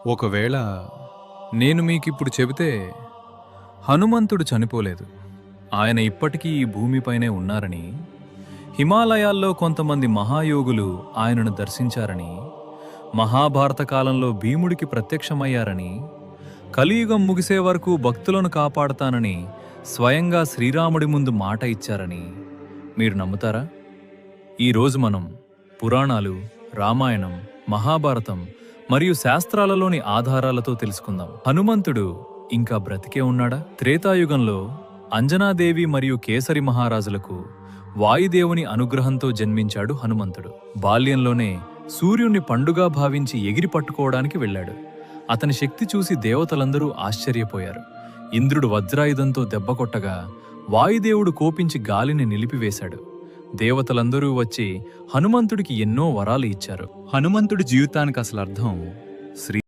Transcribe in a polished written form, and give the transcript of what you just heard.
ఒకవేళ నేను మీకిప్పుడు చెబితే హనుమంతుడు చనిపోలేదు, ఆయన ఇప్పటికీ ఈ భూమిపైనే ఉన్నారని, హిమాలయాల్లో కొంతమంది మహాయోగులు ఆయనను దర్శించారని, మహాభారత కాలంలో భీముడికి ప్రత్యక్షమయ్యారని, కలియుగం ముగిసే వరకు భక్తులను కాపాడతానని స్వయంగా శ్రీరాముడి ముందు మాట ఇచ్చారని మీరు నమ్ముతారా? ఈరోజు మనం పురాణాలు, రామాయణం, మహాభారతం మరియు శాస్త్రాలలోని ఆధారాలతో తెలుసుకుందాం. హనుమంతుడు ఇంకా బ్రతికే ఉన్నాడా? త్రేతాయుగంలో అంజనాదేవి మరియు కేసరి మహారాజులకు వాయుదేవుని అనుగ్రహంతో జన్మించాడు హనుమంతుడు. బాల్యంలోనే సూర్యుణ్ణి పండుగా భావించి ఎగిరి పట్టుకోవడానికి వెళ్ళాడు. అతని శక్తి చూసి దేవతలందరూ ఆశ్చర్యపోయారు. ఇంద్రుడు వజ్రాయుధంతో దెబ్బకొట్టగా వాయుదేవుడు కోపించి గాలిని నిలిపివేశాడు. దేవతలందరూ వచ్చి హనుమంతుడికి ఎన్నో వరాలు ఇచ్చారు. హనుమంతుడి జీవితానికి అసలు అర్థం శ్రీ